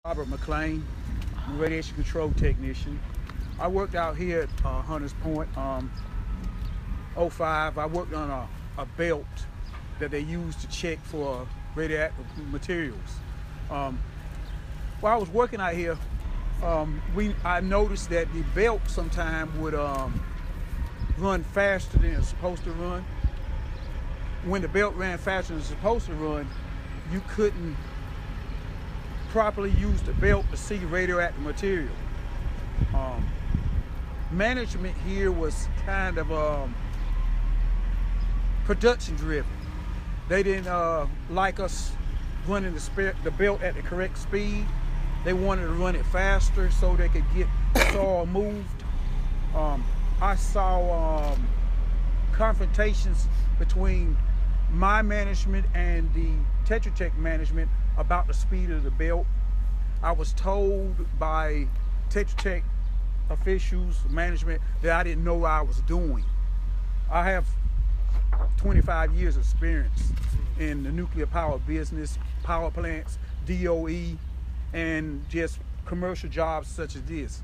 McClain, radiation control technician. I worked out here at Hunters Point. '05, I worked on a belt that they use to check for radioactive materials. While I was working out here, I noticed that the belt sometimes would run faster than it's supposed to run. When the belt ran faster than it's supposed to run, you couldn't properly use the belt to see radioactive material. Management here was kind of production driven. They didn't like us running the belt at the correct speed. They wanted to run it faster so they could get soil moved. I saw confrontations between my management and the Tetra Tech management about the speed of the belt. I was told by Tetra Tech officials, management, that I didn't know what I was doing. I have 25 years experience in the nuclear power business, power plants, DOE, and just commercial jobs such as this.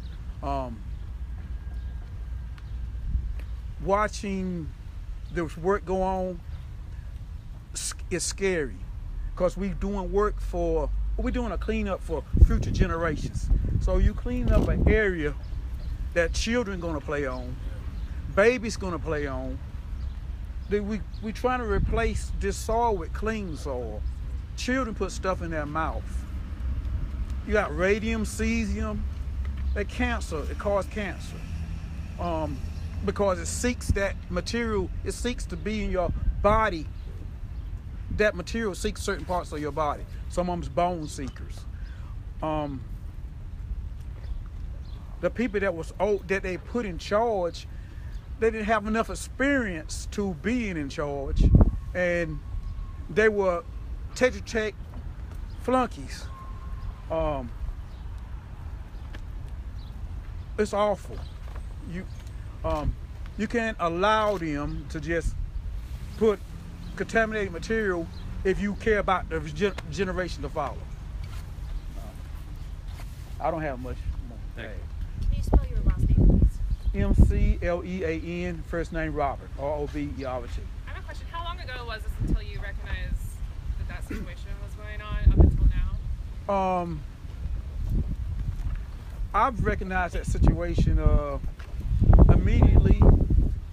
Watching this work go on is scary, because we're doing a cleanup for future generations. So you clean up an area that children gonna play on, babies gonna play on. We trying to replace this soil with clean soil. Children put stuff in their mouth. You got radium, cesium, it cause cancer. Because it seeks that material, it seeks to be in your body. That material seeks certain parts of your body. Some of them's bone seekers. The people that they put in charge, they didn't have enough experience to being in charge, and they were Tetra Tech flunkies. It's awful. You can't allow them to just put contaminated material if you care about the generation to follow. I don't have much more. Can you spell your last name, please? McClean, first name Robert, ROBERT. I have a question. How long ago was this until you recognized that situation was going on up until now? I've recognized that situation immediately.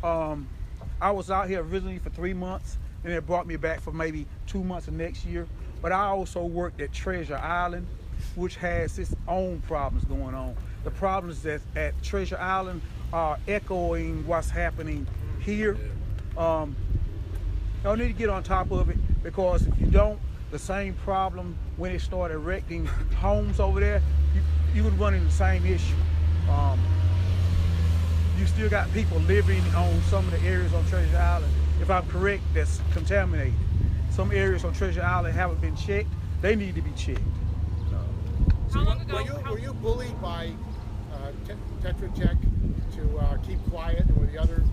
I was out here originally for 3 months, and it brought me back for maybe 2 months of next year. But I also worked at Treasure Island, which has its own problems going on. The problems that at Treasure Island are echoing what's happening here. Y'all need to get on top of it, because if you don't, the same problem when they start erecting homes over there, you would run into the same issue. You still got people living on some of the areas on Treasure Island, if I'm correct, that's contaminated. Some areas on Treasure Island haven't been checked. They need to be checked. How long ago? Were you bullied by Tetra Tech to keep quiet, and were the other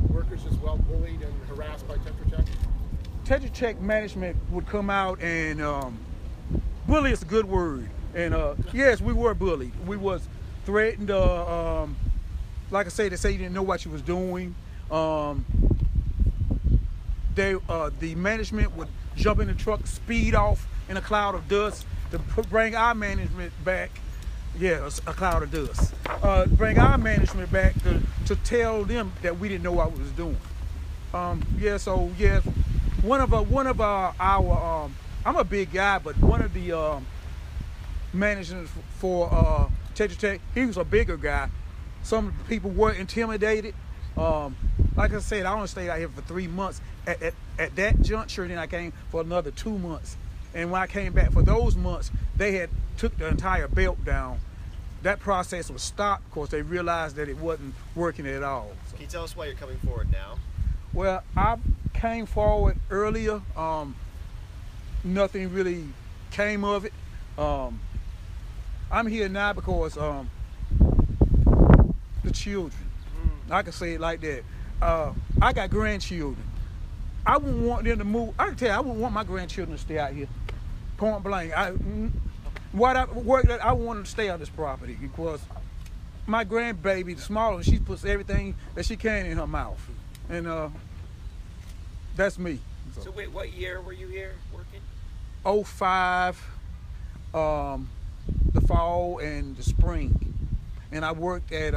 workers as well bullied and harassed by Tetra Tech? Tetra Tech management would come out and bully is a good word. And yes, we were bullied. We was threatened. Like I said, they say you didn't know what you was doing. The management would jump in the truck, speed off in a cloud of dust to bring our management back. Yeah, a cloud of dust. Bring our management back to tell them that we didn't know what we was doing. One of our I'm a big guy, but one of the managers for Tetra Tech, he was a bigger guy. Some people were intimidated. Like I said, I only stayed out here for 3 months. At that juncture, then I came for another 2 months. And when I came back for those months, they had took the entire belt down. That process was stopped because they realized that it wasn't working at all. So. Can you tell us why you're coming forward now? Well, I came forward earlier. Nothing really came of it. I'm here now because the children. I can say it like that. I got grandchildren. I wouldn't want them to move. I can tell you, I wouldn't want my grandchildren to stay out here. Point blank. I wanted to stay on this property because my grandbaby, the smaller, she puts everything that she can in her mouth, and that's me. So wait, what year were you here working? 05, the fall and the spring, and I worked at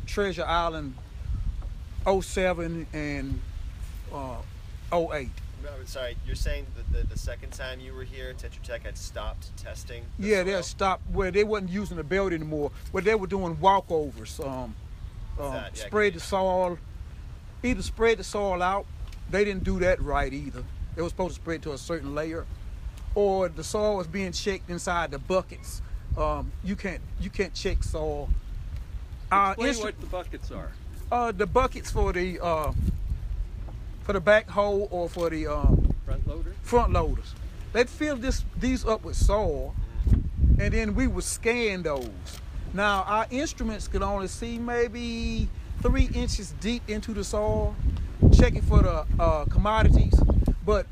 Treasure Island 07 and 08. I'm sorry, you're saying that the second time you were here, Tetra Tech had stopped testing the Yeah, soil? they stopped where they wasn't using the belt anymore. Where they were doing walkovers, Yeah, spread the soil, either spread the soil out. They didn't do that right either. They were supposed to spread to a certain layer, or the soil was being checked inside the buckets. You can't check soil. Explain what the buckets are. The buckets for the backhoe or for the front loaders. They'd fill these up with soil, and then we would scan those. Now our instruments could only see maybe 3 inches deep into the soil, checking for the commodities, but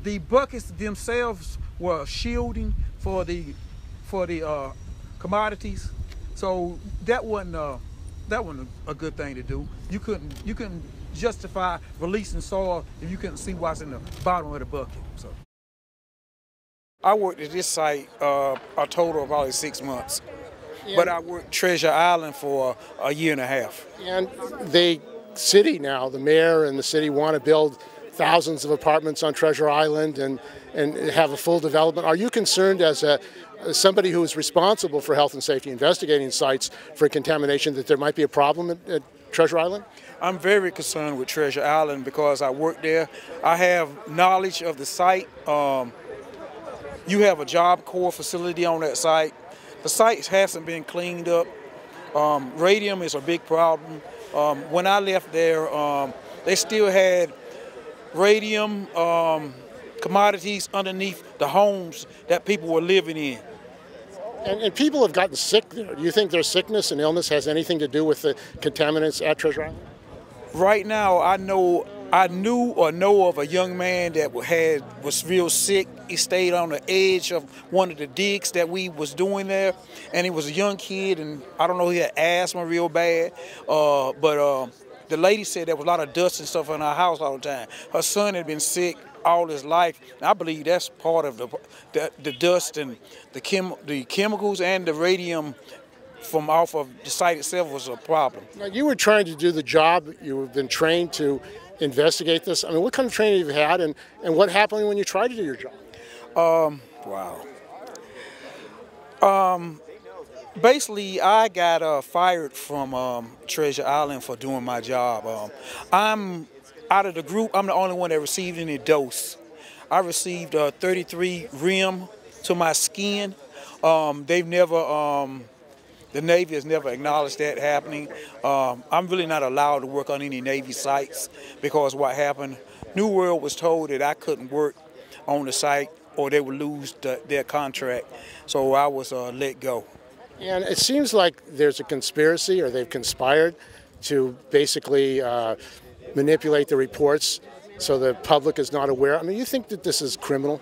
the buckets themselves were shielding for the commodities. So that wasn't a good thing to do. You couldn't justify releasing soil if you couldn't see what's in the bottom of the bucket. So I worked at this site a total of probably 6 months, but I worked Treasure Island for a year and a half. And the city now, the mayor and the city, want to build thousands of apartments on Treasure Island and have a full development. Are you concerned as somebody who is responsible for health and safety investigating sites for contamination that there might be a problem at Treasure Island? I'm very concerned with Treasure Island because I work there. I have knowledge of the site. You have a Job Corps facility on that site. The site hasn't been cleaned up. Radium is a big problem. When I left there, they still had radium commodities underneath the homes that people were living in. And people have gotten sick there. Do you think their sickness and illness has anything to do with the contaminants at Treasure Island? Right now, I knew or know of a young man that was real sick. He stayed on the edge of one of the digs that we was doing there, and he was a young kid, and I don't know, he had asthma real bad. But the lady said there was a lot of dust and stuff in her house all the time. Her son had been sick all his life. And I believe that's part of the dust and the chemicals and the radium from off of the site itself was a problem. Now, you were trying to do the job. You've been trained to investigate this. I mean, what kind of training have you had, and what happened when you tried to do your job? Basically, I got fired from Treasure Island for doing my job. I'm out of the group. I'm the only one that received any dose. I received 33 rem to my skin. They've never. The Navy has never acknowledged that happening. I'm really not allowed to work on any Navy sites because what happened, New World was told that I couldn't work on the site or they would lose their contract. So I was let go. And it seems like there's a conspiracy, or they've conspired to basically manipulate the reports so the public is not aware. I mean, you think that this is criminal?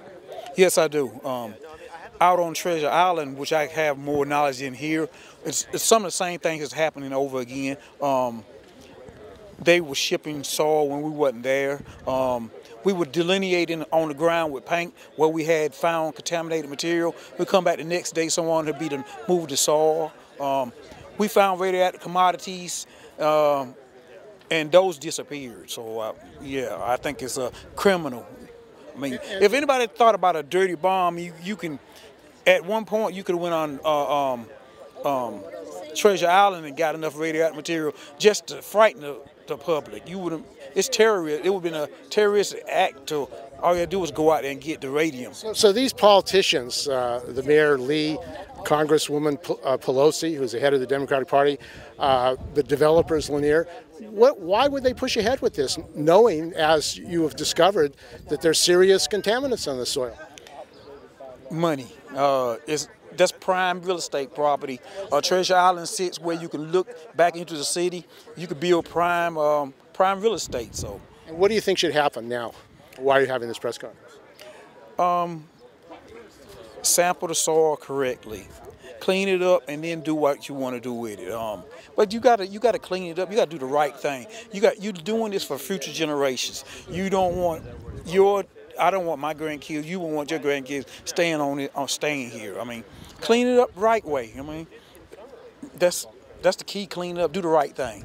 Yes, I do. Out on Treasure Island, which I have more knowledge in here, it's some of the same things that's happening over again. They were shipping soil when we wasn't there. We were delineating on the ground with paint where we had found contaminated material. We come back the next day, someone had to move the soil. We found radioactive commodities, and those disappeared. So yeah, I think it's a criminal. I mean, if anybody thought about a dirty bomb, you can. At one point, you could have went on Treasure Island and got enough radioactive material just to frighten the public. You wouldn't. It's terrorist. It would have been a terroristic act to. All you had to do was go out there and get the radium. So these politicians, the Mayor Lee, Congresswoman Pelosi, who's the head of the Democratic Party, the developers Lanier, why would they push ahead with this, knowing, as you have discovered, that there's serious contaminants on the soil? Money. That's prime real estate property. Treasure Island sits where you can look back into the city. You could build prime real estate. So. And what do you think should happen now? Why are you having this press conference? sample the soil correctly, clean it up, and then do what you want to do with it. But you gotta clean it up. You gotta do the right thing. You're doing this for future generations. You don't want I don't want my grandkids. You won't want your grandkids staying here. I mean, clean it up right way. I mean, that's the key. Clean it up. Do the right thing.